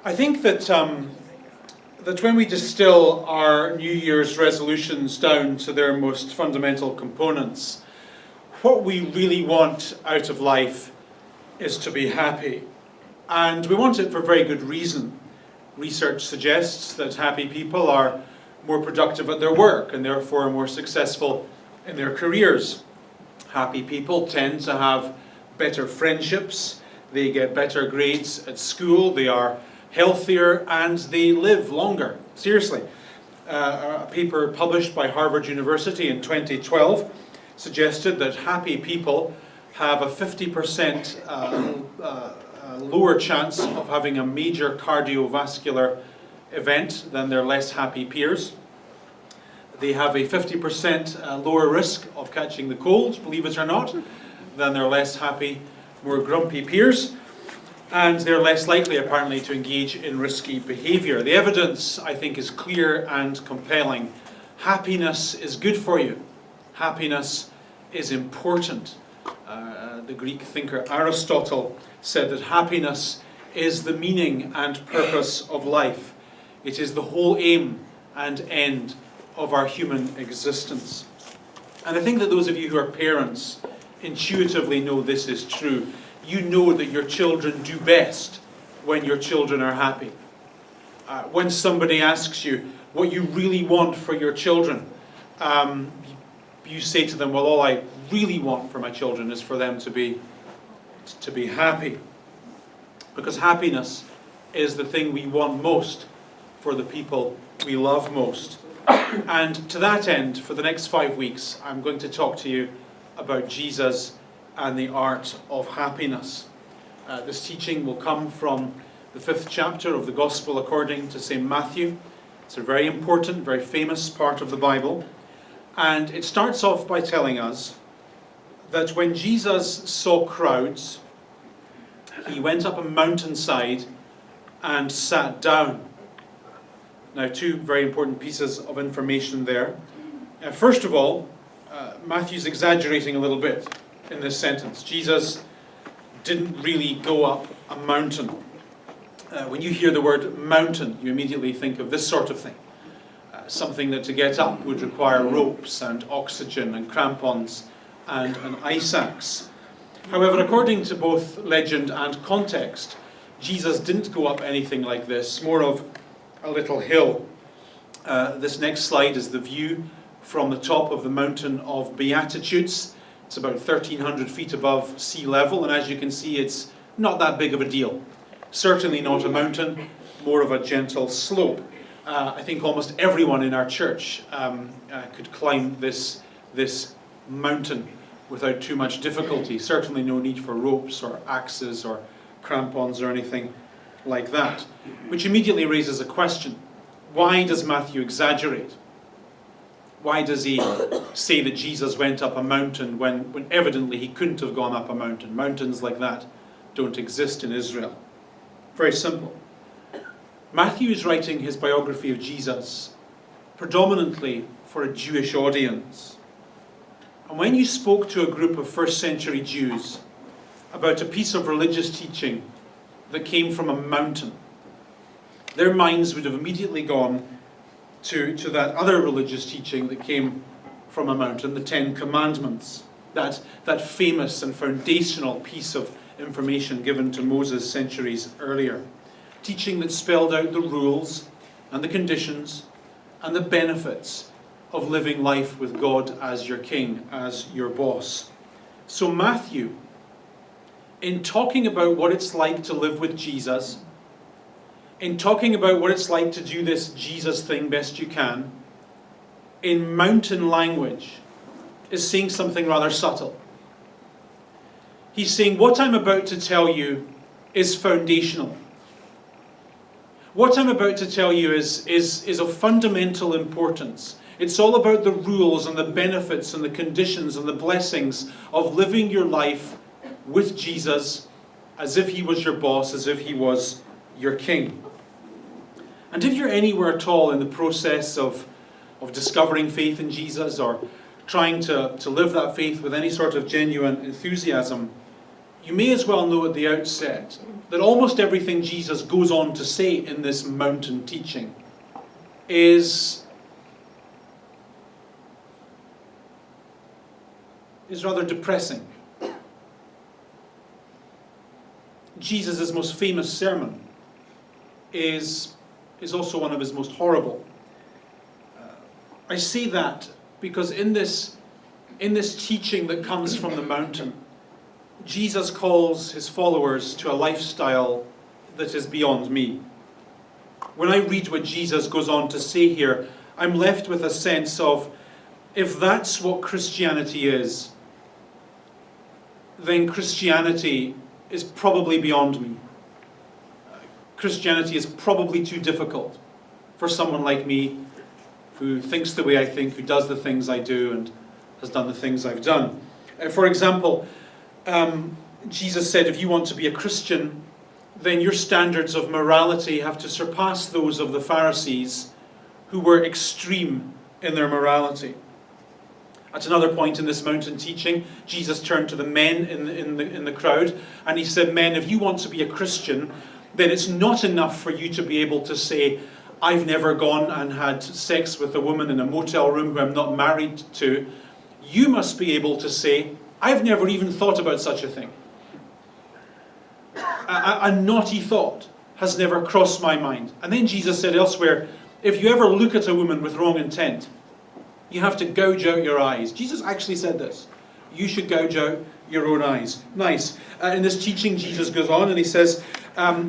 I think that that when we distill our New Year's resolutions down to their most fundamental components, what we really want out of life is to be happy. And we want it for very good reason. Research suggests that happy people are more productive at their work and therefore more successful in their careers. Happy people tend to have better friendships, they get better grades at school, they are healthier, and they live longer. Seriously. A paper published by Harvard University in 2012 suggested that happy people have a 50% lower chance of having a major cardiovascular event than their less happy peers. They have a 50% lower risk of catching the cold, believe it or not, than their less happy, more grumpy peers. And they're less likely, apparently, to engage in risky behaviour. The evidence, I think, is clear and compelling. Happiness is good for you. Happiness is important. The Greek thinker Aristotle said that happiness is the meaning and purpose of life. It is the whole aim and end of our human existence. And I think that those of you who are parents intuitively know this is true. You know that your children do best when your children are happy. When somebody asks you what you really want for your children, you say to them, well, all I really want for my children is for them to be happy. Because happiness is the thing we want most for the people we love most. And to that end, for the next 5 weeks, I'm going to talk to you about Jesus and the art of happiness. This teaching will come from the 5th chapter of the Gospel according to St. Matthew. It's a very important, very famous part of the Bible. And it starts off by telling us that when Jesus saw crowds, he went up a mountainside and sat down. Now, 2 very important pieces of information there. First of all, Matthew's exaggerating a little bit in this sentence. Jesus didn't really go up a mountain. When you hear the word mountain, you immediately think of this sort of thing. Something that to get up would require ropes and oxygen and crampons and an ice axe. However, according to both legend and context, Jesus didn't go up anything like this, more of a little hill. This next slide is the view from the top of the Mountain of Beatitudes. It's about 1,300 feet above sea level, and as you can see, it's not that big of a deal. Certainly not a mountain, more of a gentle slope. I think almost everyone in our church could climb this mountain without too much difficulty. Certainly no need for ropes or axes or crampons or anything like that. Which immediately raises a question. Why does Matthew exaggerate? Why does he say that Jesus went up a mountain when evidently he couldn't have gone up a mountain? Mountains like that don't exist in Israel. Very simple. Matthew is writing his biography of Jesus predominantly for a Jewish audience. And when you spoke to a group of first century Jews about a piece of religious teaching that came from a mountain, their minds would have immediately gone to that other religious teaching that came from a mountain, the 10 Commandments, that famous and foundational piece of information given to Moses centuries earlier. Teaching that spelled out the rules and the conditions and the benefits of living life with God as your king, as your boss. So Matthew, in talking about what it's like to live with Jesus, in talking about what it's like to do this Jesus thing best you can, in mountain language, is saying something rather subtle. He's saying, what I'm about to tell you is foundational. What I'm about to tell you is of fundamental importance. It's all about the rules and the benefits and the conditions and the blessings of living your life with Jesus as if he was your boss, as if he was your king. And if you're anywhere at all in the process of discovering faith in Jesus or trying to live that faith with any sort of genuine enthusiasm, you may as well know at the outset that almost everything Jesus goes on to say in this mountain teaching is rather depressing. Jesus' most famous sermon is also one of his most horrible. I say that because in this teaching that comes from the mountain, Jesus calls his followers to a lifestyle that is beyond me. When I read what Jesus goes on to say here, I'm left with a sense of, if that's what Christianity is, then Christianity is probably beyond me. Christianity is probably too difficult for someone like me who thinks the way I think, who does the things I do, and has done the things I've done. For example, Jesus said, if you want to be a Christian, then your standards of morality have to surpass those of the Pharisees, who were extreme in their morality. At another point in this mountain teaching, Jesus turned to the men in the crowd, and he said, men, if you want to be a Christian, then it's not enough for you to be able to say, I've never gone and had sex with a woman in a motel room who I'm not married to. You must be able to say, I've never even thought about such a thing. A naughty thought has never crossed my mind. And then Jesus said elsewhere, if you ever look at a woman with wrong intent, you have to gouge out your eyes. Jesus actually said this. You should gouge out your own eyes. Nice. In this teaching, Jesus goes on and he says,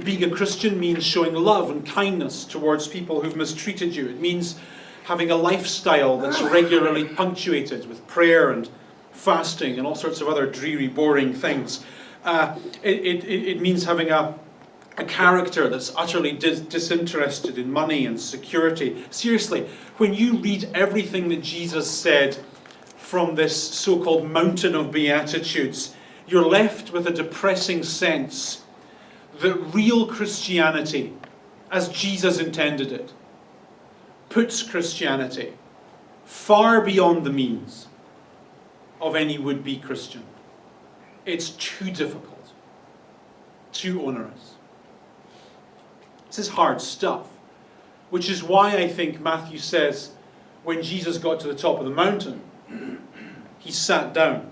being a Christian means showing love and kindness towards people who've mistreated you. It means having a lifestyle that's regularly punctuated with prayer and fasting and all sorts of other dreary, boring things. It means having a character that's utterly disinterested in money and security. Seriously, when you read everything that Jesus said from this so-called mountain of Beatitudes, you're left with a depressing sense that real Christianity, as Jesus intended it, puts Christianity far beyond the means of any would-be Christian. It's too difficult, too onerous. This is hard stuff, which is why I think Matthew says when Jesus got to the top of the mountain, he sat down.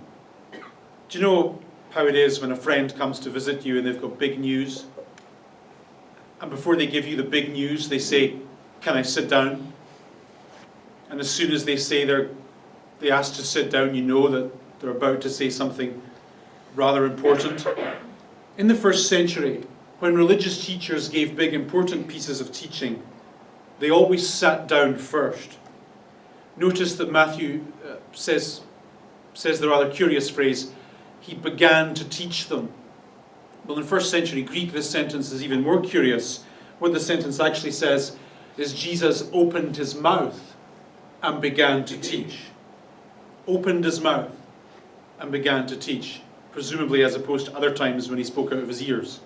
Do you know how it is when a friend comes to visit you and they've got big news? And before they give you the big news, they say, can I sit down? And as soon as they say they ask to sit down, you know that they're about to say something rather important. In the first century, when religious teachers gave big important pieces of teaching, they always sat down first. Notice that Matthew says the rather curious phrase, he began to teach them. Well, in first century Greek, this sentence is even more curious. What the sentence actually says is Jesus opened his mouth and began to teach. Opened his mouth and began to teach. Presumably as opposed to other times when he spoke out of his ears.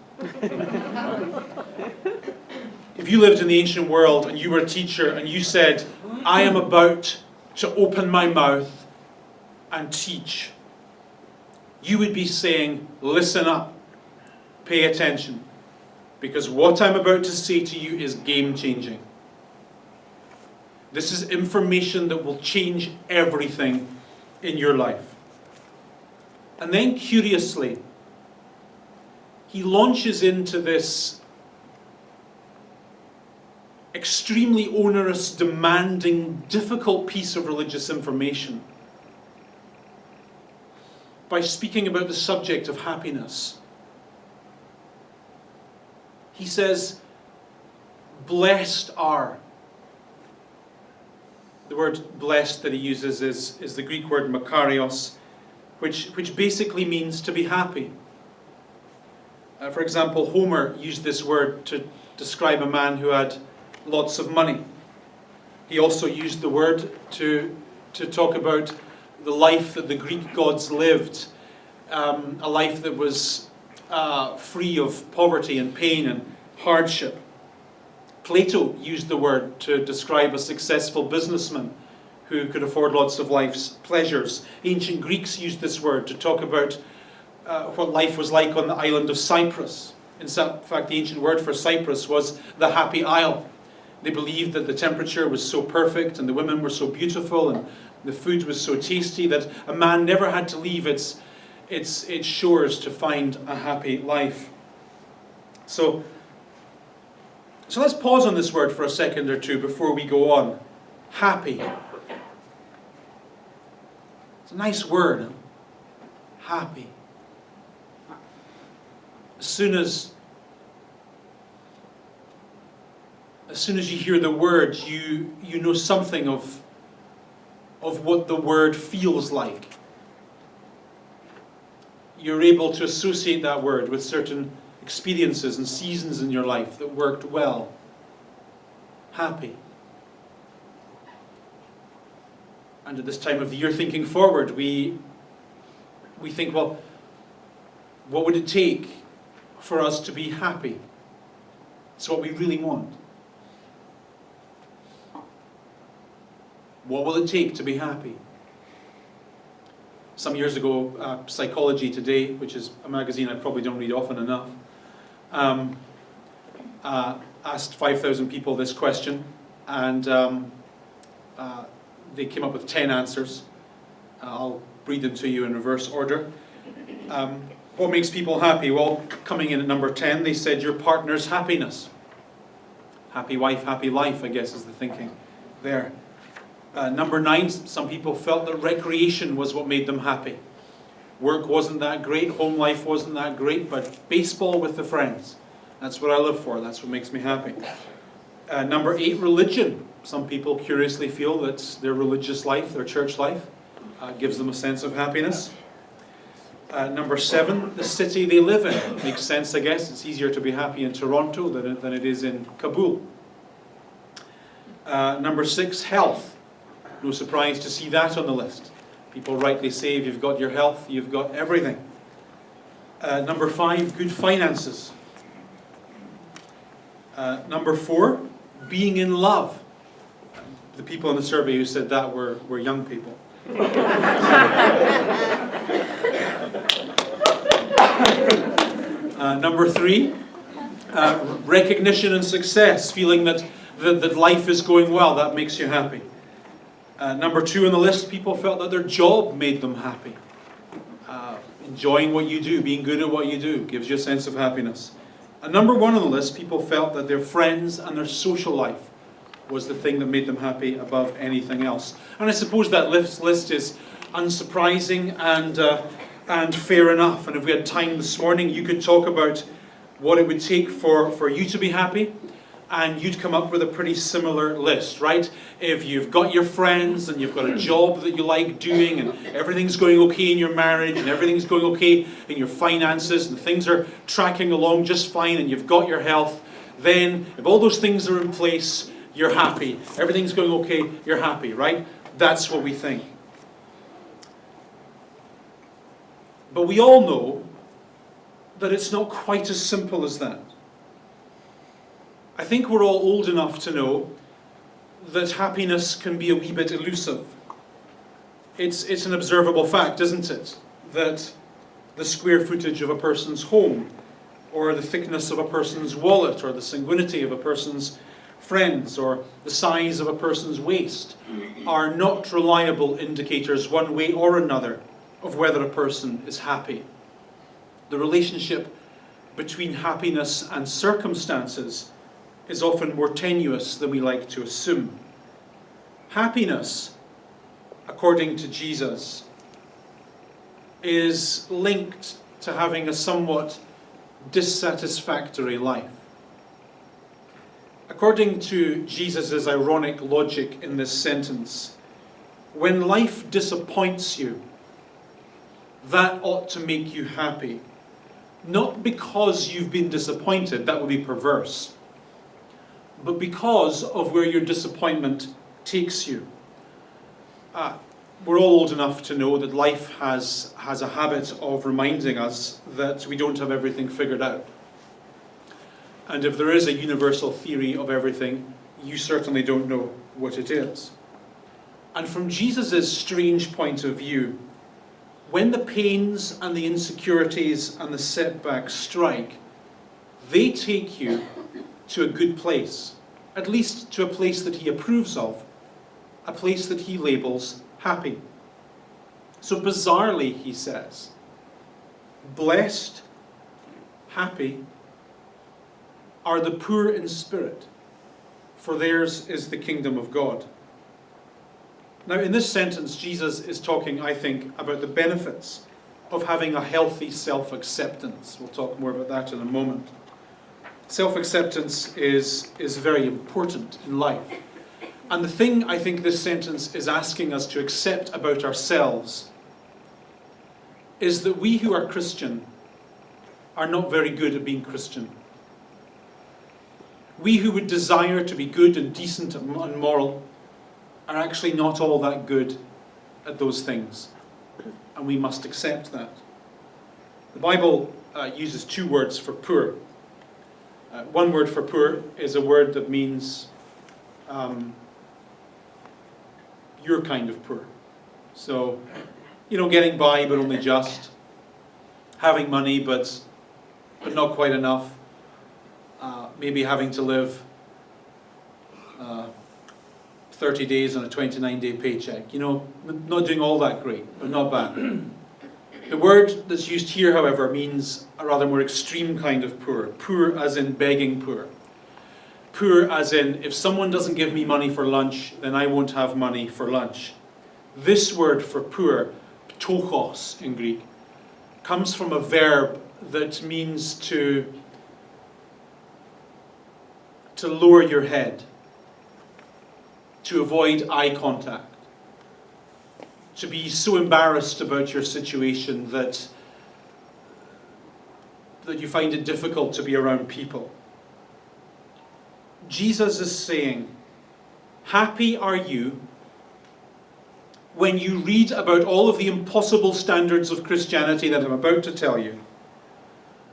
If you lived in the ancient world and you were a teacher and you said, I am about to open my mouth and teach, you would be saying, listen up, pay attention, because what I'm about to say to you is game-changing. This is information that will change everything in your life. And then, curiously, he launches into this extremely onerous, demanding, difficult piece of religious information by speaking about the subject of happiness. He says, blessed are. The word blessed that he uses is the Greek word makarios, which basically means to be happy. For example, Homer used this word to describe a man who had lots of money. He also used the word to talk about the life that the Greek gods lived, a life that was free of poverty and pain and hardship. Plato used the word to describe a successful businessman who could afford lots of life's pleasures. Ancient Greeks used this word to talk about what life was like on the island of Cyprus. In fact, the ancient word for Cyprus was the Happy Isle. They believed that the temperature was so perfect and the women were so beautiful and the food was so tasty that a man never had to leave its shores to find a happy life. So let's pause on this word for a second or two before we go on. Happy. It's a nice word. Huh? Happy. As soon as you hear the word, you know something of what the word feels like. You're able to associate that word with certain experiences and seasons in your life that worked well. Happy. And at this time of the year, thinking forward, we think, well, what would it take for us to be happy? It's what we really want. What will it take to be happy? Some years ago, Psychology Today, which is a magazine I probably don't read often enough, asked 5,000 people this question, and they came up with 10 answers. I'll read them to you in reverse order. What makes people happy? Well, coming in at number 10, they said your partner's happiness. Happy wife, happy life, I guess is the thinking there. Number 9, some people felt that recreation was what made them happy. Work wasn't that great, home life wasn't that great, but baseball with the friends. That's what I live for, that's what makes me happy. Number 8, religion. Some people curiously feel that their religious life, their church life, gives them a sense of happiness. Number 7, the city they live in. Makes sense, I guess. It's easier to be happy in Toronto than it is in Kabul. Number 6, health. No surprise to see that on the list. People rightly say if you've got your health, you've got everything. Number 5, good finances. Number 4, being in love. The people in the survey who said that were young people. Number 3, recognition and success. Feeling that life is going well, that makes you happy. Number 2 on the list, people felt that their job made them happy. Enjoying what you do, being good at what you do, gives you a sense of happiness. And number 1 on the list, people felt that their friends and their social life was the thing that made them happy above anything else. And I suppose that list is unsurprising and fair enough. And if we had time this morning, you could talk about what it would take for you to be happy, and you'd come up with a pretty similar list, right? If you've got your friends and you've got a job that you like doing and everything's going okay in your marriage and everything's going okay in your finances and things are tracking along just fine and you've got your health, then if all those things are in place, you're happy. Everything's going okay, you're happy, right? That's what we think. But we all know that it's not quite as simple as that. I think we're all old enough to know that happiness can be a wee bit elusive. It's an observable fact, isn't it? That the square footage of a person's home, or the thickness of a person's wallet, or the sanguinity of a person's friends, or the size of a person's waist, are not reliable indicators one way or another of whether a person is happy. The relationship between happiness and circumstances is often more tenuous than we like to assume. Happiness, according to Jesus, is linked to having a somewhat dissatisfactory life. According to Jesus' ironic logic in this sentence, when life disappoints you, that ought to make you happy. Not because you've been disappointed, that would be perverse, but because of where your disappointment takes you. We're all old enough to know that life has a habit of reminding us that we don't have everything figured out. And if there is a universal theory of everything, you certainly don't know what it is. And from Jesus' strange point of view, when the pains and the insecurities and the setbacks strike, they take you to a good place, at least to a place that he approves of, a place that he labels happy. So bizarrely, he says, blessed, happy are the poor in spirit, for theirs is the kingdom of God. Now, in this sentence, Jesus is talking, I think, about the benefits of having a healthy self-acceptance. We'll talk more about that in a moment. Self-acceptance is very important in life. And the thing I think this sentence is asking us to accept about ourselves is that we who are Christian are not very good at being Christian. We who would desire to be good and decent and moral are actually not all that good at those things. And we must accept that. The Bible uses two words for poor. One word for poor is a word that means your kind of poor. So, getting by but only just, having money but not quite enough, maybe having to live 30 days on a 29-day paycheck. Not doing all that great, but not bad. The word that's used here, however, means a rather more extreme kind of poor. Poor as in begging poor. Poor as in, if someone doesn't give me money for lunch, then I won't have money for lunch. This word for poor, ptochos in Greek, comes from a verb that means to lower your head, to avoid eye contact, to be so embarrassed about your situation that you find it difficult to be around people. Jesus is saying, happy are you when you read about all of the impossible standards of Christianity that I'm about to tell you,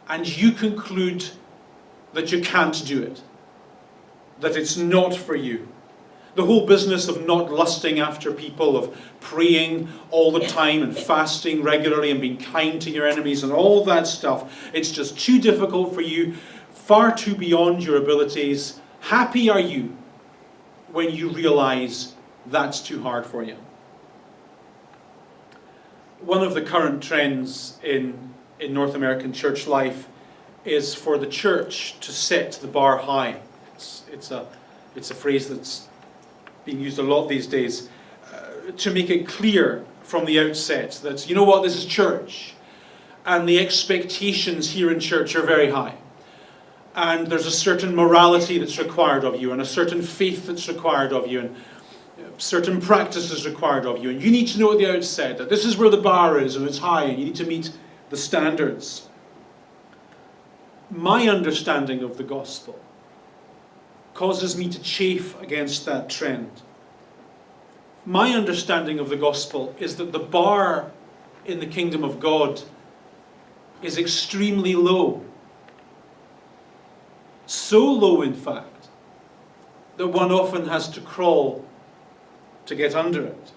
and you conclude that you can't do it, that it's not for you. The whole business of not lusting after people, of praying all the time and fasting regularly and being kind to your enemies and all that stuff, it's just too difficult for you, far too beyond your abilities. Happy are you when you realize that's too hard for you. One of the current trends in North American church life is for the church to set the bar high. It's a phrase that's being used a lot these days, to make it clear from the outset that, this is church, and the expectations here in church are very high. And there's a certain morality that's required of you, and a certain faith that's required of you, and certain practices required of you. And you need to know at the outset that this is where the bar is, and it's high, and you need to meet the standards. My understanding of the gospel causes me to chafe against that trend. My understanding of the gospel is that the bar in the kingdom of God is extremely low. So low, in fact, that one often has to crawl to get under it.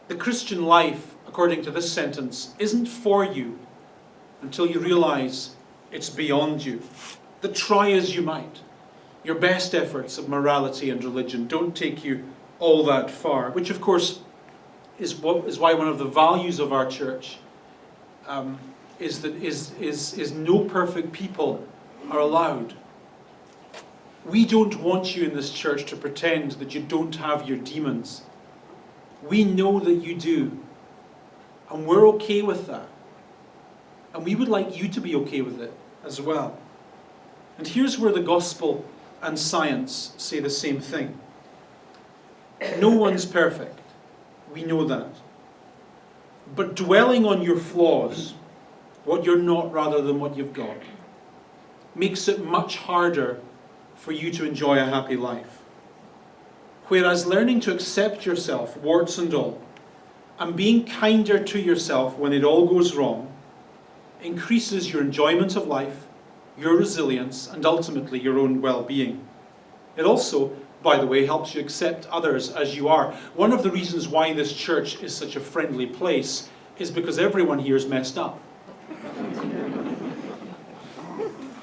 The Christian life, according to this sentence, isn't for you until you realize it's beyond you. That try as you might, your best efforts of morality and religion don't take you all that far, which of course is why one of the values of our church is no perfect people are allowed. We don't want you in this church to pretend that you don't have your demons. We know that you do, and we're okay with that. And we would like you to be okay with it as well. And here's where the gospel and science say the same thing. No one's perfect. We know that. But dwelling on your flaws, what you're not rather than what you've got, makes it much harder for you to enjoy a happy life. Whereas learning to accept yourself, warts and all, and being kinder to yourself when it all goes wrong, increases your enjoyment of life, your resilience, and ultimately your own well-being. It also, by the way, helps you accept others as you are. One of the reasons why this church is such a friendly place is because everyone here is messed up.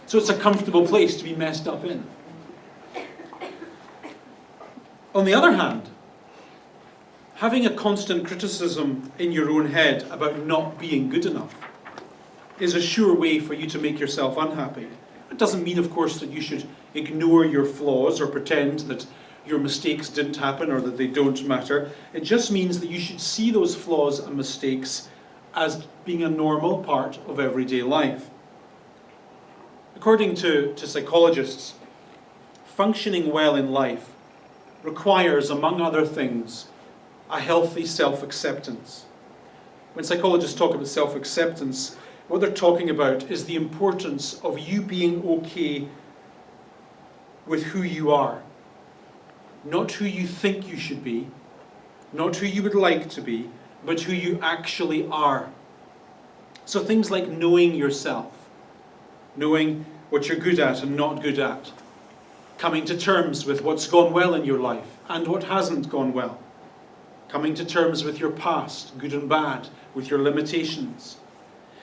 So it's a comfortable place to be messed up in. On the other hand, having a constant criticism in your own head about not being good enough is a sure way for you to make yourself unhappy. It doesn't mean, of course, that you should ignore your flaws or pretend that your mistakes didn't happen or that they don't matter. It just means that you should see those flaws and mistakes as being a normal part of everyday life. According to psychologists, functioning well in life requires, among other things, a healthy self-acceptance. When psychologists talk about self-acceptance, what they're talking about is the importance of you being okay with who you are. Not who you think you should be, not who you would like to be, but who you actually are. So things like knowing yourself, knowing what you're good at and not good at, coming to terms with what's gone well in your life and what hasn't gone well, coming to terms with your past, good and bad, with your limitations.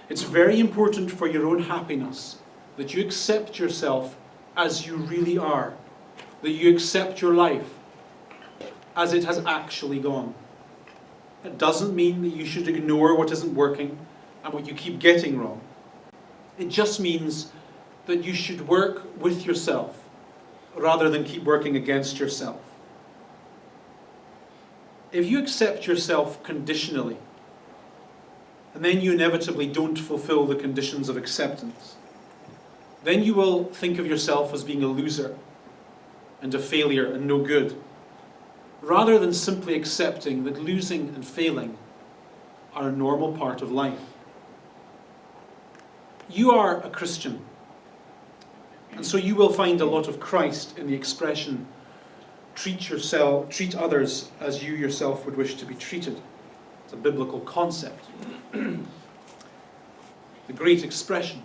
It's very important for your own happiness that you accept yourself as you really are, that you accept your life as it has actually gone. It doesn't mean that you should ignore what isn't working and what you keep getting wrong. It just means that you should work with yourself rather than keep working against yourself. If you accept yourself conditionally, and then you inevitably don't fulfill the conditions of acceptance, then you will think of yourself as being a loser and a failure and no good, rather than simply accepting that losing and failing are a normal part of life. You are a Christian, and so you will find a lot of Christ in the expression, treat others as you yourself would wish to be treated. It's a biblical concept. The great expression.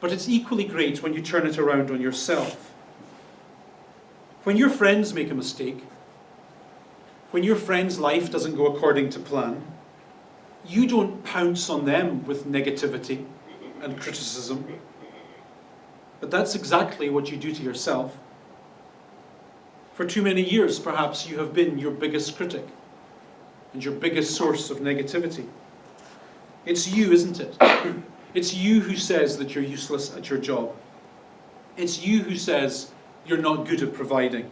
But it's equally great when you turn it around on yourself. When your friends make a mistake, when your friend's life doesn't go according to plan, you don't pounce on them with negativity and criticism. But that's exactly what you do to yourself. For too many years, perhaps, you have been your biggest critic and your biggest source of negativity. It's you, isn't it? It's you who says that you're useless at your job. It's you who says you're not good at providing.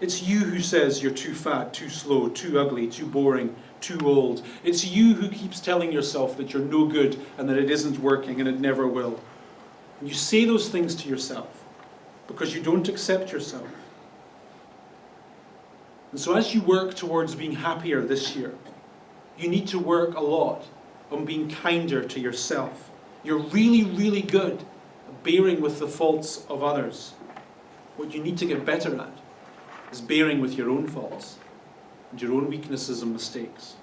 It's you who says you're too fat, too slow, too ugly, too boring, too old. It's you who keeps telling yourself that you're no good and that it isn't working and it never will. And you say those things to yourself because you don't accept yourself. And so as you work towards being happier this year, you need to work a lot on being kinder to yourself. You're really, really good at bearing with the faults of others. What you need to get better at is bearing with your own faults and your own weaknesses and mistakes.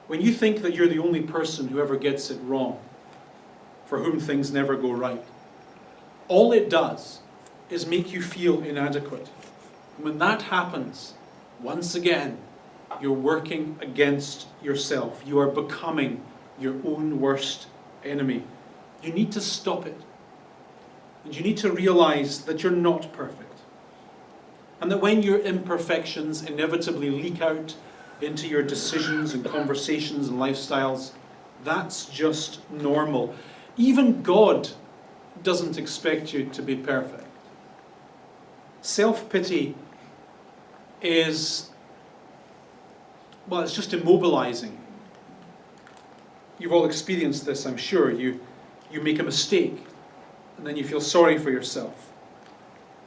When you think that you're the only person who ever gets it wrong, for whom things never go right, all it does is make you feel inadequate. And when that happens, once again, you're working against yourself. You are becoming your own worst enemy. You need to stop it. And you need to realize that you're not perfect. And that when your imperfections inevitably leak out into your decisions and conversations and lifestyles, that's just normal. Even God doesn't expect you to be perfect. Self-pity is, well, it's just immobilizing. You've all experienced this, I'm sure. You make a mistake, and then you feel sorry for yourself.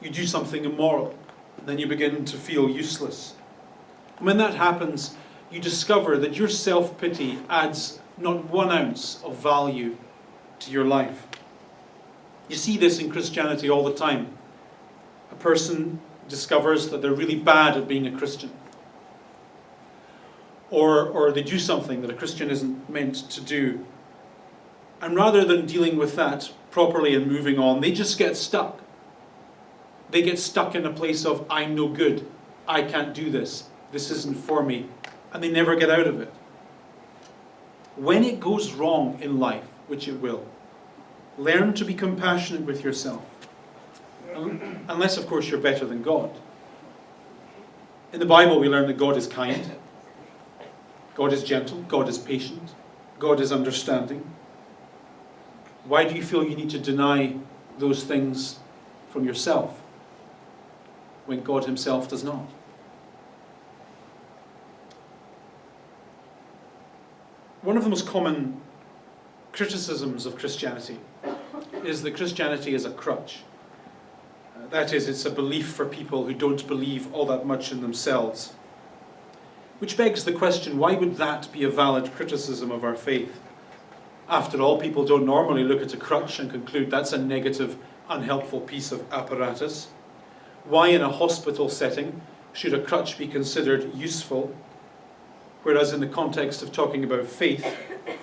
You do something immoral, and then you begin to feel useless. And when that happens, you discover that your self-pity adds not 1 ounce of value to your life. You see this in Christianity all the time. A person discovers that they're really bad at being a Christian. Or they do something that a Christian isn't meant to do. And rather than dealing with that properly and moving on, they just get stuck. They get stuck in a place of, I'm no good, I can't do this, this isn't for me, and they never get out of it. When it goes wrong in life, which it will, learn to be compassionate with yourself. Unless, of course, you're better than God. In the Bible, we learn that God is kind, God is gentle, God is patient, God is understanding. Why do you feel you need to deny those things from yourself when God himself does not? One of the most common criticisms of Christianity is that Christianity is a crutch. That is, it's a belief for people who don't believe all that much in themselves. Which begs the question, why would that be a valid criticism of our faith? After all, people don't normally look at a crutch and conclude that's a negative, unhelpful piece of apparatus. Why in a hospital setting should a crutch be considered useful, whereas in the context of talking about faith,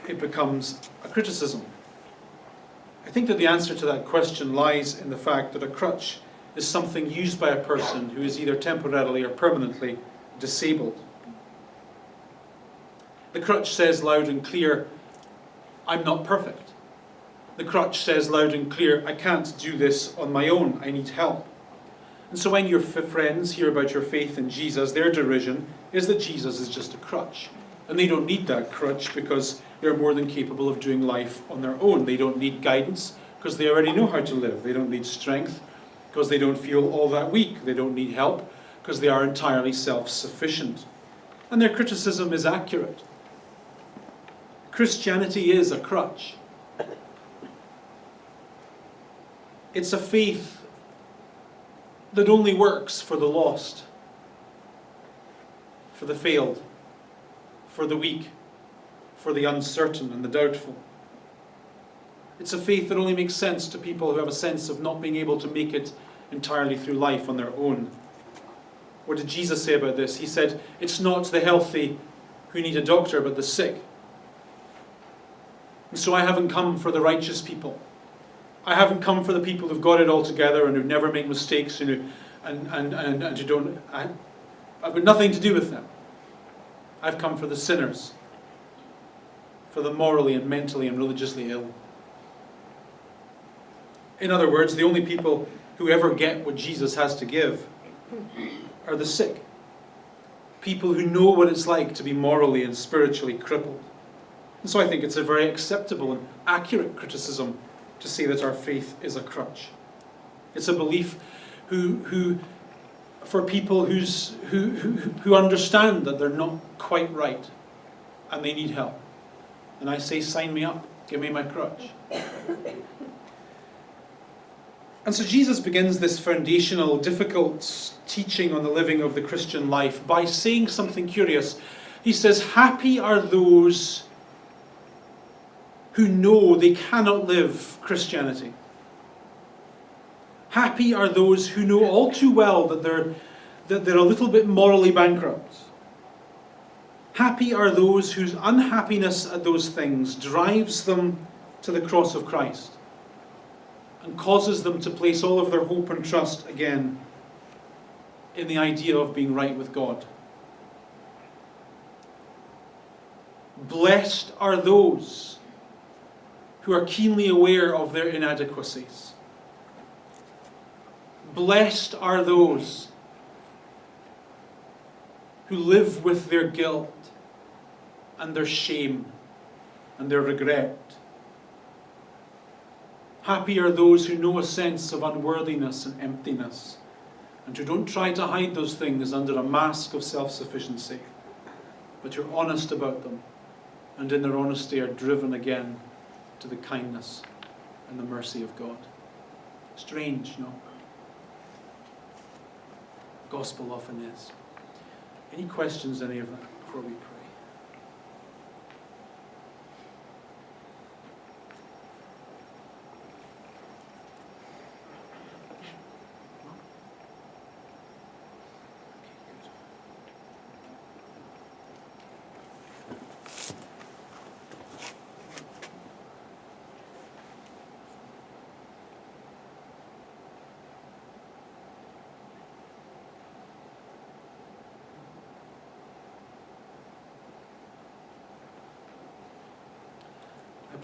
it becomes a criticism? I think that the answer to that question lies in the fact that a crutch is something used by a person who is either temporarily or permanently disabled. The crutch says loud and clear, I'm not perfect. The crutch says loud and clear, I can't do this on my own, I need help. And so when your friends hear about your faith in Jesus, their derision is that Jesus is just a crutch. And they don't need that crutch because they're more than capable of doing life on their own. They don't need guidance because they already know how to live. They don't need strength because they don't feel all that weak. They don't need help because they are entirely self-sufficient. And their criticism is accurate. Christianity is a crutch. It's a faith that only works for the lost, for the failed, for the weak, for the uncertain and the doubtful. It's a faith that only makes sense to people who have a sense of not being able to make it entirely through life on their own. What did Jesus say about this? He said, it's not the healthy who need a doctor, but the sick. And so I haven't come for the righteous people. I haven't come for the people who've got it all together and who never make mistakes and who don't. I've got nothing to do with them. I've come for the sinners, for the morally and mentally and religiously ill. In other words, the only people who ever get what Jesus has to give are the sick. People who know what it's like to be morally and spiritually crippled. And so I think it's a very acceptable and accurate criticism to say that our faith is a crutch. It's a belief for people who understand that they're not quite right and they need help. And I say, sign me up, give me my crutch. And so Jesus begins this foundational, difficult teaching on the living of the Christian life by saying something curious. He says, happy are those who know they cannot live Christianity. Happy are those who know all too well that they're a little bit morally bankrupt. Happy are those whose unhappiness at those things drives them to the cross of Christ and causes them to place all of their hope and trust again in the idea of being right with God. Blessed are those who are keenly aware of their inadequacies. Blessed are those who live with their guilt and their shame and their regret. Happy are those who know a sense of unworthiness and emptiness and who don't try to hide those things under a mask of self-sufficiency, but who are honest about them and in their honesty are driven again to the kindness and the mercy of God. Strange, no? The gospel often is. Any questions, any of that, before we pray?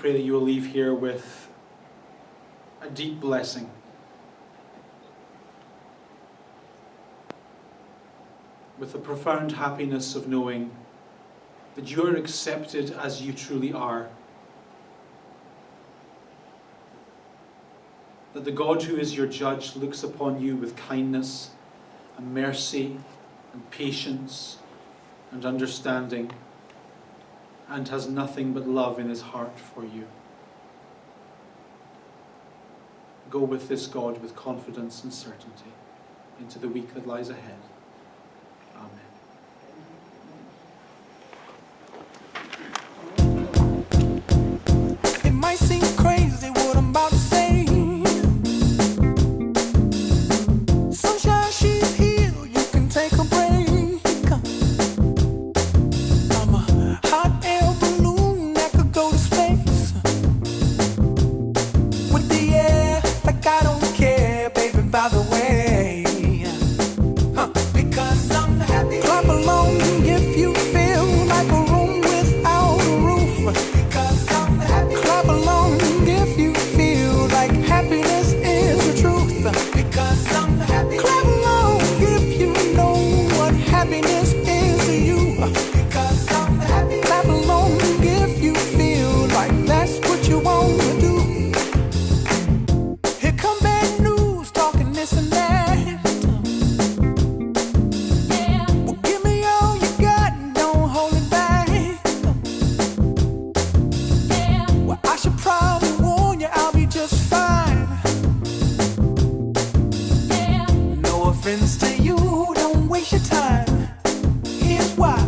pray that you will leave here with a deep blessing. With the profound happiness of knowing that you are accepted as you truly are. That the God who is your judge looks upon you with kindness and mercy and patience and understanding, and has nothing but love in his heart for you. Go with this God with confidence and certainty into the week that lies ahead. Amen. It might seem crazy what I'm about to say. Sunshine, she's here, you can take a break. I'm a hot air balloon that could go to space. With the air, like I don't care, baby, by the way. Because I'm happy. Clap along if you feel like a room without a roof. Because I'm happy. Clap along if you feel like happiness is the truth. Because I'm happy. Clap along if you know what happiness is to you. Because I'm happy. Clap along if you feel like that's what you want to do. Here come bad news, talking this and that. Well, give me all you got and don't hold it back. Well, I should probably warn you, I'll be just fine. No offense to you, don't waste your time. Here's why.